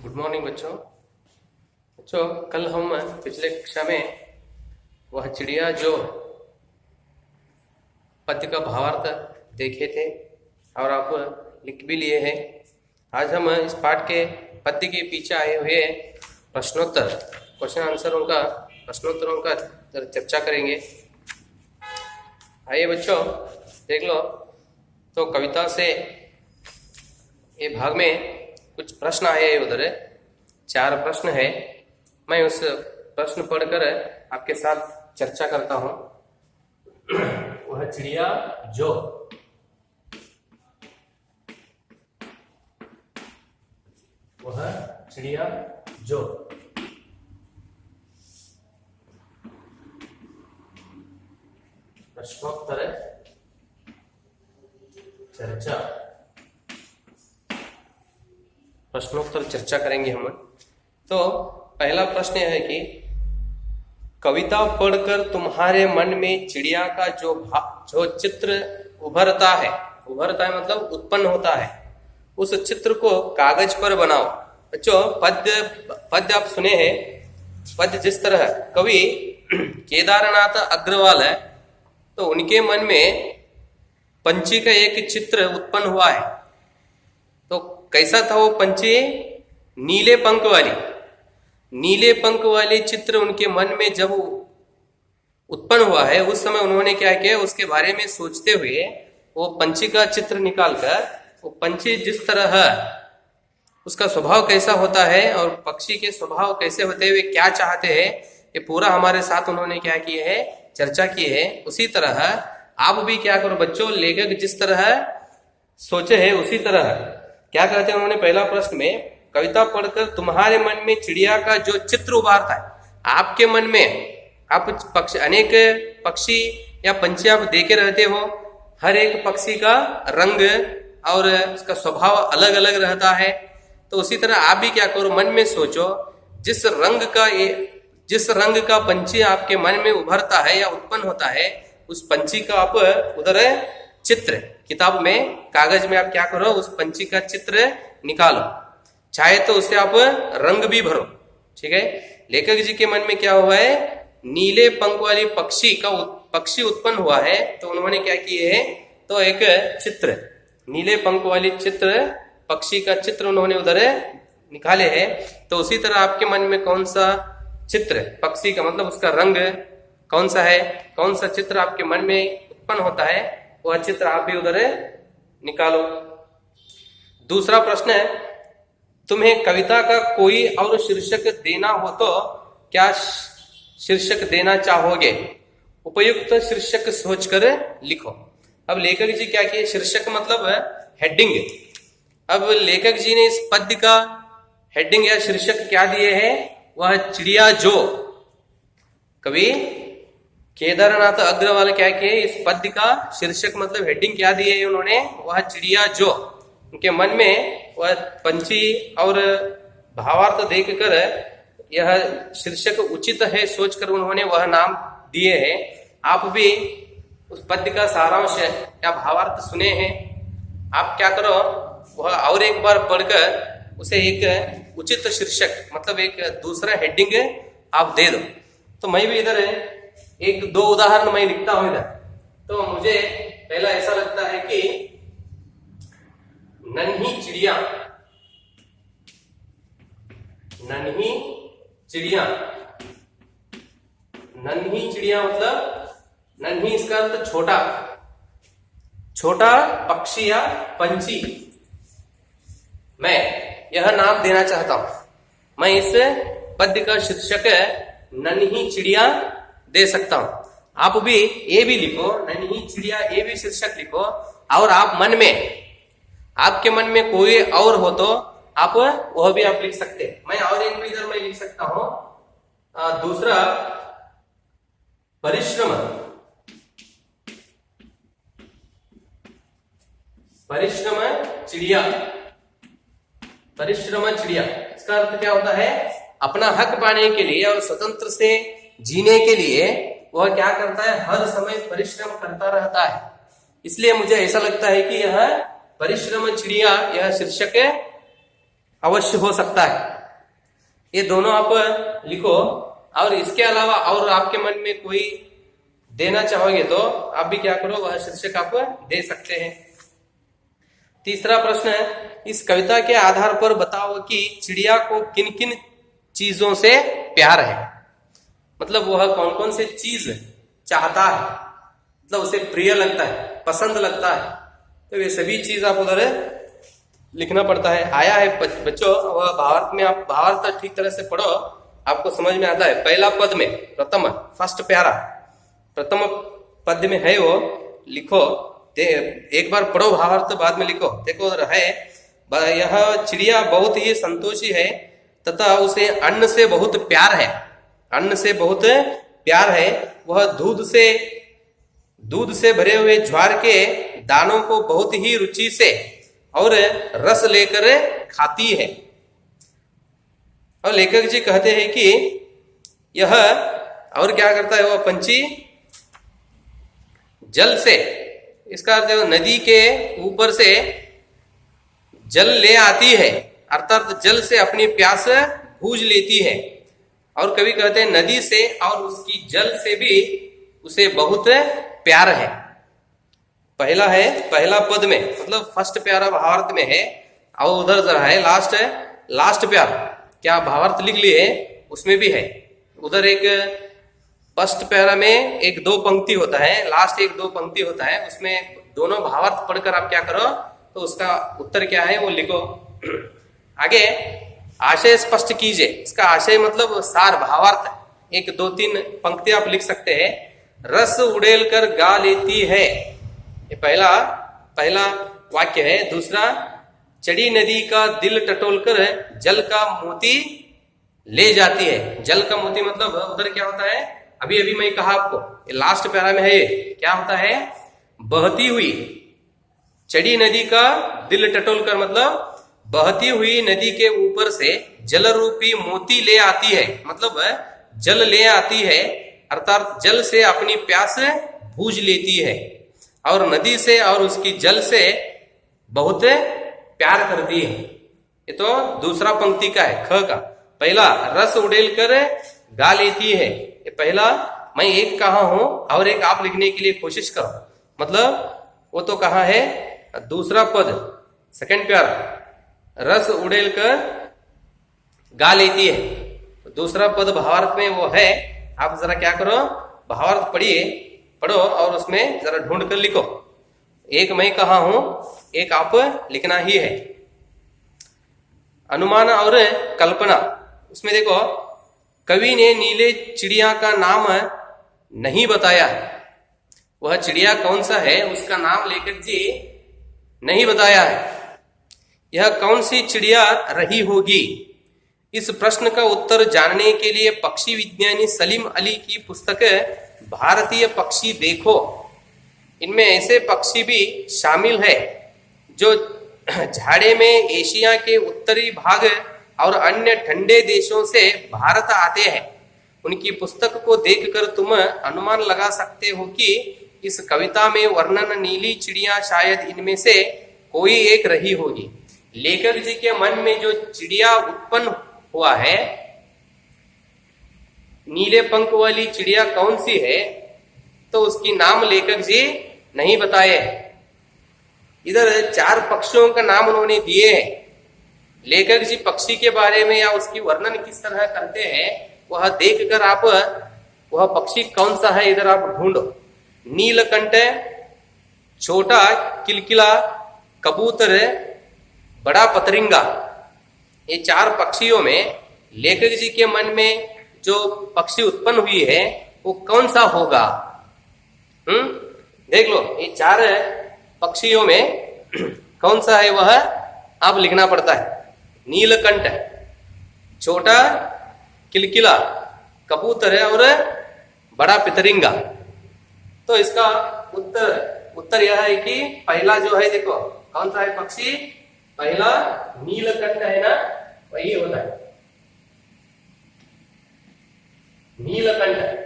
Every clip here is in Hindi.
गुड मॉर्निंग बच्चों। कल हम पिछले कक्षा में वह चिड़िया जो पद्य का भावार्थ देखे थे और आप लिख भी लिए हैं। आज हम इस पाठ के पद्य के पीछे आए हुए प्रश्नोत्तर प्रश्नोत्तरों का चर्चा करेंगे। आइए बच्चों देख लो। तो कविता से ये भाग में कुछ प्रश्न आए हैं। उधर 4 प्रश्न है। मैं उस प्रश्न पढ़कर आपके साथ चर्चा करता हूं। वह चिड़िया जो प्रश्नोत्तर चर्चा करेंगे हम। तो पहला प्रश्न यह है कि कविता पढ़कर तुम्हारे मन में चिड़िया का जो चित्र उभरता है मतलब उत्पन्न होता है, उस चित्र को कागज पर बनाओ। बच्चों पद्य आप सुने हैं। पद्य जिस तरह कवि केदारनाथ अग्रवाल है, तो उनके मन में पंछी का एक चित्र उत्पन्न हुआ है। तो कैसा था वो पंछी? नीले पंख वाली चित्र उनके मन में जब उत्पन्न हुआ है, उस समय उन्होंने क्या किया, उसके बारे में सोचते हुए वो पंछी का चित्र निकालकर वो पंछी जिस तरह उसका स्वभाव कैसा होता है और पक्षी के स्वभाव कैसे होते हैं, वे क्या चाहते हैं, ये पूरा हमारे साथ उन्होंने क्या किए है, चर्चा की है। उसी तरह आप भी क्या करो बच्चों, लेखक जिस तरह सोचे है उसी तरह क्या कहते हैं उन्होंने पहला प्रश्न में, कविता पढ़कर तुम्हारे मन में चिड़िया का जो चित्र उभारता है। आपके मन में आप अनेक पक्षी या पंछी आप देखे रहते हो। हर एक पक्षी का रंग और उसका स्वभाव अलग अलग रहता है। तो उसी तरह आप भी क्या करो, मन में सोचो जिस रंग का पंछी आपके मन में उभरता है या उत्पन्न होता है, उस पंछी का आप उधर चित्र किताब में कागज में आप क्या करो, उस पंछी का चित्र निकालो। चाहे तो उसे आप रंग भी भरो। ठीक है। लेखक जी के मन में क्या हुआ है, नीले पंख वाली पक्षी उत्पन्न हुआ है। तो उन्होंने क्या किए है, तो एक चित्र, नीले पंख वाली पक्षी का चित्र उन्होंने उधर निकाले है। तो उसी तरह आपके मन में कौन सा चित्र पक्षी का मतलब उसका रंग कौन सा है, कौन सा चित्र आपके मन में उत्पन्न होता है, वह चित्र आप भी उधर निकालो। दूसरा प्रश्न है, तुम्हें कविता का कोई और शीर्षक देना हो तो क्या शीर्षक देना चाहोगे? उपयुक्त शीर्षक सोचकर लिखो। अब लेखक जी क्या किए, शीर्षक मतलब हेडिंग। अब लेखक जी ने इस पद्य का हेडिंग या शीर्षक क्या दिए है, वह चिड़िया जो। कवि केदारनाथ अग्रवाल क्या किए, इस पद्य का शीर्षक मतलब हेडिंग क्या दिए है उन्होंने, वह चिड़िया जो। उनके मन में वह पंछी और भावार्थ देखकर यह शीर्षक उचित है सोचकर उन्होंने वह नाम दिए हैं। आप भी उस पद्य का सारांश या भावार्थ सुने हैं। आप क्या करो, वह और एक बार पढ़कर उसे एक उचित शीर्षक मतलब एक दूसरा हेडिंग आप दे दो। तो मैं भी इधर 1-2 उदाहरण मैं लिखता हूं इधर। तो मुझे पहला ऐसा लगता है कि नन्ही चिड़िया मतलब नन्ही इसका अर्थ छोटा पक्षी या पंछी। मैं यह नाम देना चाहता हूं। मैं इस पद्य का शीर्षक नन्ही चिड़िया दे सकता हूं। आप भी ये भी लिखो, नन्ही चिड़िया, ये भी शीर्षक लिखो। और आप आपके मन में कोई और हो तो आप वह भी आप लिख सकते हैं। मैं और एक भी इधर मैं लिख सकता हूं। दूसरा परिश्रम चिड़िया। इसका अर्थ क्या होता है, अपना हक पाने के लिए और स्वतंत्र से जीने के लिए वह क्या करता है, हर समय परिश्रम करता रहता है। इसलिए मुझे ऐसा लगता है कि यह परिश्रम चिड़िया यह शीर्षक अवश्य हो सकता है। ये दोनों आप लिखो। और इसके अलावा और आपके मन में कोई देना चाहोगे तो आप भी क्या करो, वह शीर्षक आप दे सकते हैं। तीसरा प्रश्न है, इस कविता के आधार पर बताओ कि चिड़िया को किन किन चीजों से प्यार है। मतलब वह कौन कौन से चीज चाहता है, मतलब उसे प्रिय लगता है, पसंद लगता है, तो ये सभी चीज आप उधर लिखना पड़ता है। आया है बच्चों, वह भावार्थ में आप भावार्थ ठीक तरह से पढ़ो, आपको समझ में आता है। पहला पद में प्रथम फर्स्ट प्यारा प्रथम पद में है, वो लिखो, एक बार पढ़ो भावार्थ, बाद में लिखो। देखो है, यह चिड़िया बहुत ही संतोषी है तथा उसे अन्न से बहुत प्यार है, अन्न से बहुत प्यार है। वह दूध से भरे हुए ज्वार के दानों को बहुत ही रुचि से और रस लेकर खाती है। और लेखक जी कहते हैं कि यह और क्या करता है, वह पंछी जल से, इसका अर्थ है नदी के ऊपर से जल ले आती है, अर्थात जल से अपनी प्यास बूझ लेती है। और कभी कहते हैं नदी से और उसकी जल से भी उसे बहुत प्यार है। पहला है पहला पद में, मतलब फर्स्ट प्यारा भावार्थ में है, और उधर जरा है लास्ट प्यार, क्या भावार्थ लिख लिए उसमें भी है। उधर एक फर्स्ट प्यारा में एक दो पंक्ति होता है, लास्ट एक दो पंक्ति होता है, उसमें दोनों भावार्थ पढ़कर आप क्या करो, तो उसका उत्तर क्या है वो लिखो। आगे आशय स्पष्ट कीजिए, इसका आशय मतलब सार भावार्थ, एक दो तीन पंक्ति आप लिख सकते हैं। रस उड़ेल कर गा लेती है, ये पहला वाक्य है। दूसरा, चढ़ी नदी का दिल टटोलकर जल का मोती ले जाती है। जल का मोती मतलब उधर क्या होता है, अभी अभी मैं कहा आपको, लास्ट पैरा में है, क्या होता है, बहती हुई। चढ़ी नदी का दिल टटोलकर मतलब बहती हुई नदी के ऊपर से जल रूपी मोती ले आती है, मतलब जल ले आती है, अर्थात जल से अपनी प्यास बूझ लेती है और नदी से और उसकी जल से बहुत प्यार करती है। ये तो दूसरा पंक्ति का है, ख का। पहला रस उड़ेल कर गा लेती है, ये पहला मैं एक कहा हूं और एक आप लिखने के लिए कोशिश करो, मतलब वो तो कहा है। दूसरा पद सेकंड प्यार, रस उड़ेल कर गा लेती है, दूसरा पद भावार्थ में वो है। आप जरा क्या करो, भावार्थ पढ़ो और उसमें जरा ढूंढ कर लिखो। एक मैं कहा हूं, एक आप लिखना ही है। अनुमान और कल्पना, उसमें देखो कवि ने नीले चिड़िया का नाम नहीं बताया है, वह चिड़िया कौन सा है उसका नाम लेखक जी नहीं बताया है। यह कौन सी चिड़िया रही होगी, इस प्रश्न का उत्तर जानने के लिए पक्षी विज्ञानी सलीम अली की पुस्तक भारतीय पक्षी देखो, इनमें ऐसे पक्षी भी शामिल है जो झाड़े में एशिया के उत्तरी भाग और अन्य ठंडे देशों से भारत आते हैं। उनकी पुस्तक को देखकर तुम अनुमान लगा सकते हो कि इस कविता में वर्णन नीली चिड़िया शायद इनमें से कोई एक रही होगी। लेखक जी के मन में जो चिड़िया उत्पन्न हुआ है, नीले पंख वाली चिड़िया कौन सी है, तो उसकी नाम लेखक जी नहीं बताए। इधर चार पक्षियों का नाम उन्होंने दिए हैं। लेखक जी पक्षी के बारे में या उसकी वर्णन किस तरह करते हैं वह देखकर आप वह पक्षी कौन सा है इधर आप ढूंढो। नीलकंठ, छोटा किलकिला, कबूतर, बड़ा पतरिंगा, ये चार पक्षियों में लेखक जी के मन में जो पक्षी उत्पन्न हुई है वो कौन सा होगा। देख लो, ये चार पक्षियों में कौन सा है वह आप लिखना पड़ता है। नीलकंठ, छोटा किलकिला, कबूतर है और बड़ा पितरिंगा। तो इसका उत्तर यह है कि पहला जो है, देखो कौन सा है पक्षी, पहला नीलकंठ है ना, वही होता है नीलकंठ।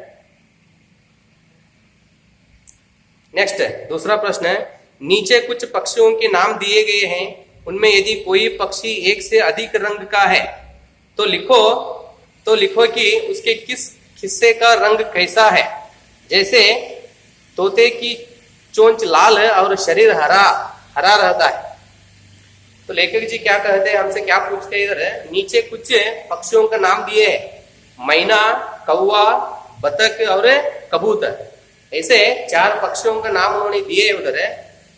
नेक्स्ट दूसरा प्रश्न है, नीचे कुछ पक्षियों के नाम दिए गए हैं, उनमें यदि कोई पक्षी एक से अधिक रंग का है तो लिखो तो लिखो कि उसके किस हिस्से का रंग कैसा है। जैसे तोते की चोंच लाल है और शरीर हरा हरा रहता है। तो लेखक जी क्या कहते हैं, हमसे क्या पूछते हैं इधर, नीचे कुछ पक्षियों का नाम दिए हैं, मैना, कौवा, बतख और कबूतर। ऐसे 4 पक्षियों का नाम उन्होंने दिए उधर।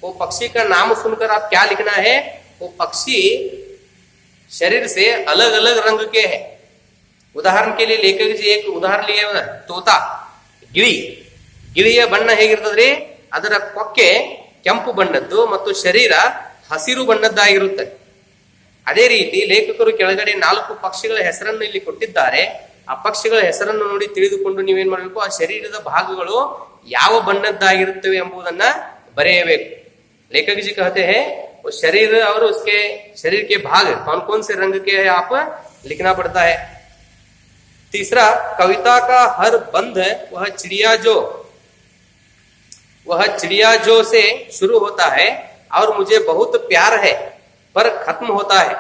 वो पक्षी का नाम सुनकर आप क्या लिखना है, वो पक्षी शरीर से अलग अलग रंग के हैं। उदाहरण के लिए लेखक जी एक उदाहरण लिए उधर, तोता, ಗಿಳಿ, ಗಿಳಿಯ ಬಣ್ಣ ಹೇಗಿರ್ತದ್ರಿ, ಅದರ ಕೊಕ್ಕೆ ಕೆಂಪು ಬಣ್ಣದ್ದು ಮತ್ತು ಶರೀರ ಹಸಿರು ಬಣ್ಣದ್ದಾಗಿರುತ್ತೆ. ಅದೇ ರೀತಿ ಲೇಖಕರು ಕೆಳಗಡೆ 4 ಪಕ್ಷಿಗಳ ಹೆಸರನ್ನು ಇಲ್ಲಿ ಕೊಟ್ಟಿದ್ದಾರೆ. ಆ ಪಕ್ಷಿಗಳ ಹೆಸರನ್ನು ನೋಡಿ ತಿಳಿದುಕೊಂಡು ನೀವೇನ್ ಮಾಡಬೇಕು, ಆ ಶರೀರದ ಭಾಗಗಳು ಯಾವ ಬಣ್ಣದ್ದಾಗಿರುತ್ತವೆ ಎಂಬುದನ್ನ ಬರೆಯಬೇಕು. लेखक जी कहते हैं वो शरीर और उसके शरीर के भाग कौन कौन से रंग के है आप लिखना पड़ता है। तीसरा, कविता का हर बंध वह चिड़िया जो से शुरू होता है और मुझे बहुत प्यार है पर खत्म होता है।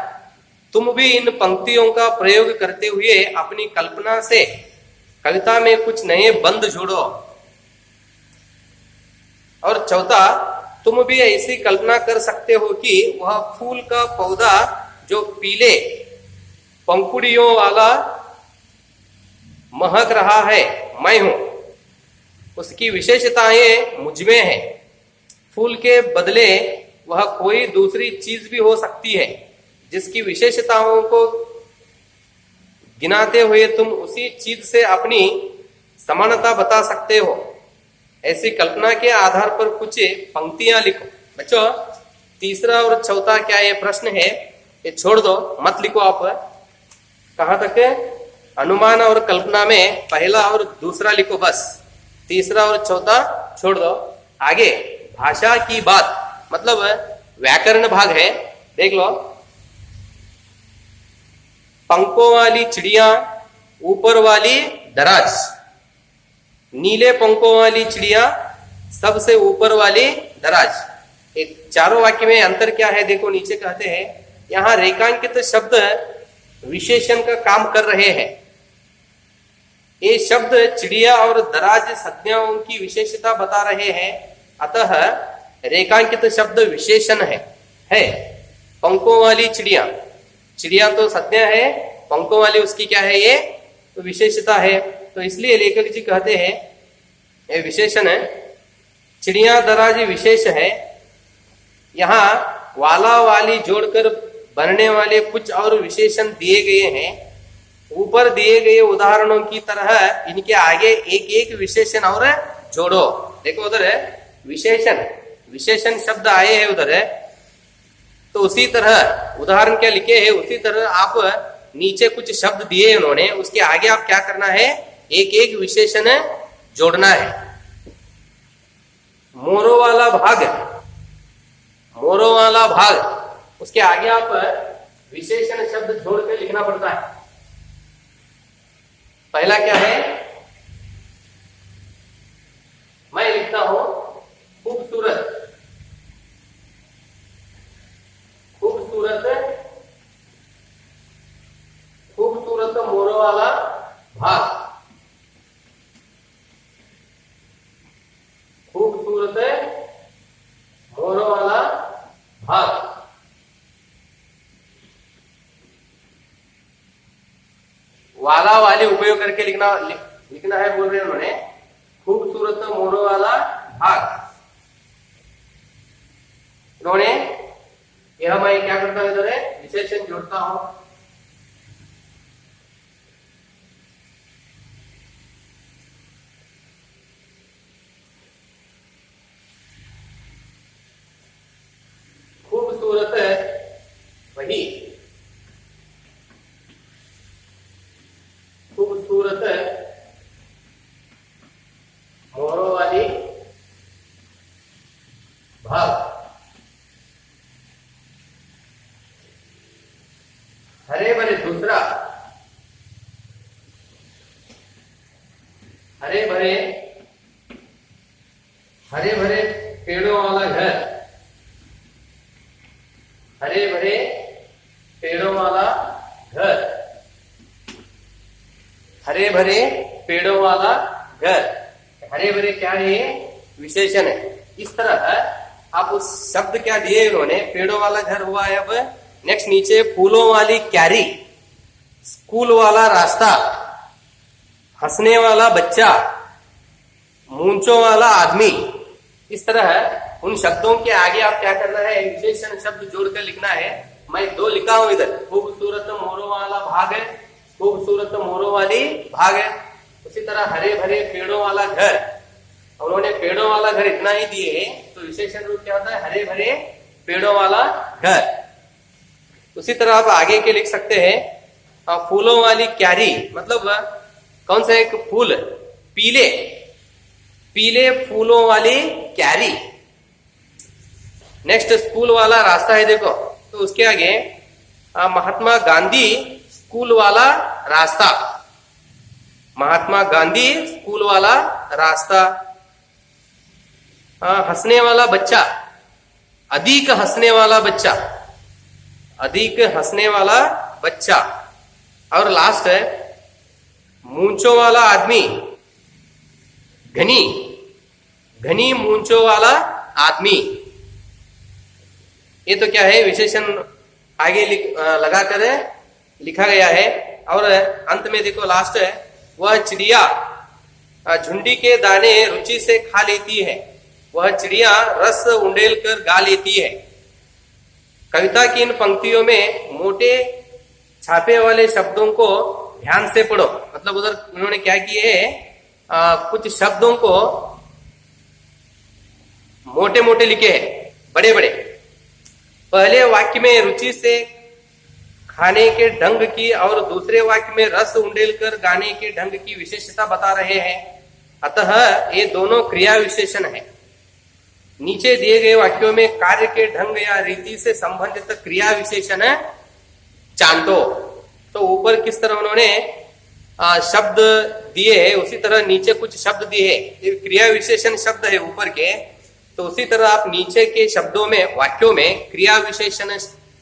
तुम भी इन पंक्तियों का प्रयोग करते हुए अपनी कल्पना से कविता में कुछ नए बंध जोड़ो। और चौथा, तुम भी ऐसी कल्पना कर सकते हो कि वह फूल का पौधा जो पीले पंखुड़ियों वाला महक रहा है मैं हूं, उसकी विशेषताएं मुझमें है। फूल के बदले वह कोई दूसरी चीज भी हो सकती है जिसकी विशेषताओं को गिनाते हुए तुम उसी चीज से अपनी समानता बता सकते हो। ऐसी कल्पना के आधार पर कुछ पंक्तियां लिखो। बच्चों, तीसरा और चौथा क्या ये प्रश्न है, ये छोड़ दो, मत लिखो आप। कहां तक, अनुमान और कल्पना में पहला और दूसरा लिखो बस, तीसरा और चौथा छोड़ दो। आगे भाषा की बात मतलब व्याकरण भाग है, देख लो। पंखों वाली चिड़िया, ऊपर वाली दराज, नीले पंखों वाली चिड़िया, सबसे ऊपर वाली दराज। एक चारों वाक्य में अंतर क्या है देखो, नीचे कहते हैं यहां रेखांकित शब्द विशेषण का काम कर रहे हैं। ये शब्द चिड़िया और दराज संज्ञाओं की विशेषता बता रहे हैं, अतः रेखांकित शब्द विशेषण है। पंखों वाली चिड़िया, चिड़िया तो संज्ञा है, पंखों वाली उसकी क्या है, ये तो विशेषता है। तो इसलिए लेखक जी कहते हैं ये विशेषण है। चिड़िया दराज विशेष है। यहाँ वाला वाली जोड़कर बनने वाले कुछ और विशेषण दिए गए हैं। ऊपर दिए गए उदाहरणों की तरह इनके आगे एक एक विशेषण और जोड़ो। देखो उधर है विशेषण, विशेषण शब्द आए हैं उधर है, तो उसी तरह उदाहरण क्या लिखे हैं उसी तरह आप नीचे कुछ शब्द दिए उन्होंने, उसके आगे आप क्या करना है, एक एक विशेषण जोड़ना है। मोरो वाला भाग, मोरो वाला भाग, उसके आगे आप विशेषण शब्द जोड़ के लिखना पड़ता है। पहला क्या है, मैं लिखता हूं खूबसूरत, खूबसूरत, खूबसूरत मोरो वाला भाग, खूबसूरत मोरो वाला भाग। वाला वाली उपयोग करके लिखना है बोल रहे हैं उन्होंने, खूबसूरत मोरो वाला भाग। उन्होंने यह मैं क्या करता हूं, इधर विशेषण जोड़ता हूं। खूबसूरत वही, खूबसूरत मोरो वाली भाग। हरे भरे, दूसरा हरे भरे, हरे भरे पेड़ों वाला घर, हरे भरे पेड़ों वाला घर। हरे भरे पेड़ों वाला घर। हरे भरे क्या है, विशेषण है। इस तरह आप उस शब्द क्या दिए उन्होंने, पेड़ों वाला घर हुआ है। अब नेक्स्ट नीचे फूलों वाली क्यारी, स्कूल वाला रास्ता, हंसने वाला बच्चा, मूंछों वाला आदमी। इस तरह उन शब्दों के आगे आप क्या करना है, विशेषण शब्द जोड़कर लिखना है। मैं 2 लिखा हूं इधर, खूबसूरत मोरों वाला भाग है, खूबसूरत मोरों वाली भाग है। उसी तरह हरे भरे पेड़ों वाला घर, उन्होंने पेड़ों वाला घर इतना ही दिए है, तो विशेषण रूप क्या होता है, हरे भरे पेड़ों वाला घर। उसी तरह आप आगे के लिख सकते हैं, फूलों वाली क्यारी, मतलब कौन सा एक फूल, पीले पीले फूलों वाली क्यारी। नेक्स्ट स्कूल वाला रास्ता है, देखो तो उसके आगे महात्मा गांधी स्कूल वाला रास्ता, महात्मा गांधी स्कूल वाला रास्ता। हंसने वाला बच्चा, अधिक हंसने वाला बच्चा, अधिक हंसने वाला बच्चा। और लास्ट है मूंछों वाला आदमी, घनी घनी मूंछों वाला आदमी। ये तो क्या है, विशेषण आगे लगाकर लिखा गया है। और अंत में देखो लास्ट है, वह चिड़िया झुंडी के दाने रुचि से खा लेती है, वह चिड़िया रस उंडेल कर गा लेती है। कविता की इन पंक्तियों में मोटे छापे वाले शब्दों को ध्यान से पढ़ो। मतलब उधर उन्होंने क्या किए है, कुछ शब्दों को मोटे मोटे लिखे हैं, बड़े बड़े। पहले वाक्य में रुचि से खाने के ढंग की और दूसरे वाक्य में रस उंडेल कर गाने के ढंग की विशेषता बता रहे हैं। अतः ये दोनों क्रिया विशेषण है। नीचे दिए गए वाक्यों में कार्य के ढंग या रीति से संबंधित क्रिया विशेषण चांटो। तो ऊपर किस तरह उन्होंने शब्द दिए है, उसी तरह नीचे कुछ शब्द दिए है, क्रिया विशेषण शब्द है ऊपर के। तो उसी तरह आप नीचे के शब्दों में, वाक्यों में क्रिया विशेषण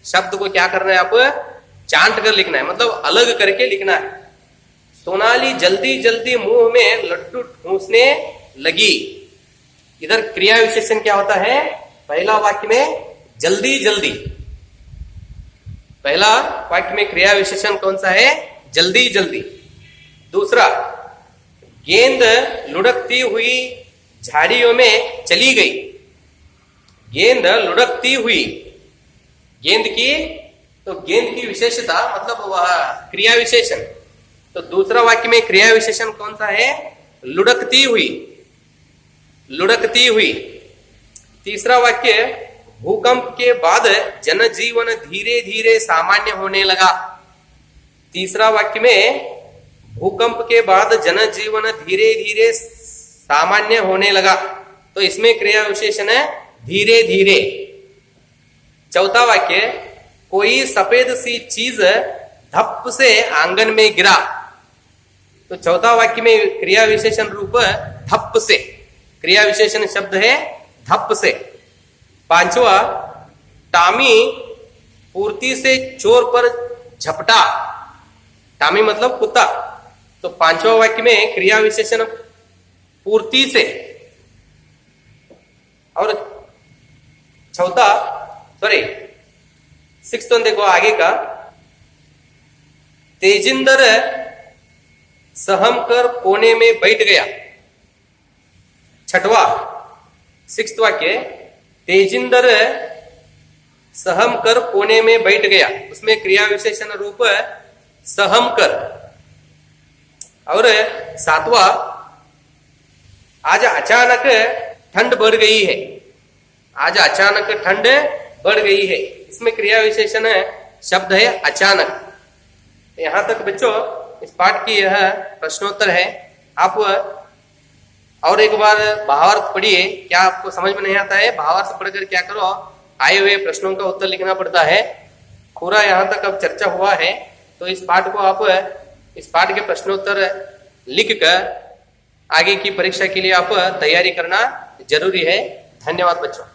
शब्द को क्या करना है, आप चांट कर लिखना है, मतलब अलग करके लिखना है। सोनाली जल्दी जल्दी मुंह में लड्डू ठूंसने लगी। इधर क्रिया विशेषण क्या होता है, पहला वाक्य में जल्दी जल्दी, पहला वाक्य में क्रिया विशेषण कौन सा है, जल्दी जल्दी। दूसरा, गेंद लुढ़कती हुई झाड़ियों में चली गई। गेंद लुढ़कती हुई, गेंद की, तो गेंद की विशेषता मतलब वह क्रिया विशेषण। तो दूसरा वाक्य में क्रिया विशेषण कौन सा है, लुढ़कती हुई, लुढ़कती हुई। तीसरा वाक्य, भूकंप के बाद जनजीवन धीरे धीरे सामान्य होने लगा। तीसरा वाक्य में भूकंप के बाद जनजीवन धीरे धीरे सामान्य होने लगा, तो इसमें क्रिया विशेषण है धीरे धीरे। चौथा वाक्य, कोई सफेद सी चीज धप से आंगन में गिरा। तो चौथा वाक्य में क्रिया विशेषण रूप धप से, क्रिया विशेषण शब्द है धप से। पांचवा, टामी पूर्ति से चोर पर झपटा। टामी मतलब कुत्ता, तो पांचवा वाक्य में क्रिया विशेषण पूर्ति से। और चौथा, सॉरी सिक्स्थ वन देखो आगे का, तेजिंदर सहम कर कोने में बैठ गया। छठवा, सिक्स्थ वाक्य, तेजिंदर सहम कर कोने में बैठ गया, उसमें क्रिया विशेषण रूप सहम कर। और सातवा, आज अचानक ठंड बढ़ गई है। आज अचानक ठंड बढ़ गई है, इसमें क्रिया विशेषण शब्द है अचानक। यहां तक बच्चों इस पाठ की यह प्रश्नोत्तर है। आप और एक बार भावार्थ पढ़िए, क्या आपको समझ में नहीं आता है, भावार्थ पढ़कर क्या करो, आए हुए प्रश्नों का उत्तर लिखना पड़ता है। पूरा यहाँ तक अब चर्चा हुआ है, तो इस पाठ को आप, इस पाठ के प्रश्नोत्तर लिखकर आगे की परीक्षा के लिए आप तैयारी करना जरूरी है। धन्यवाद बच्चों।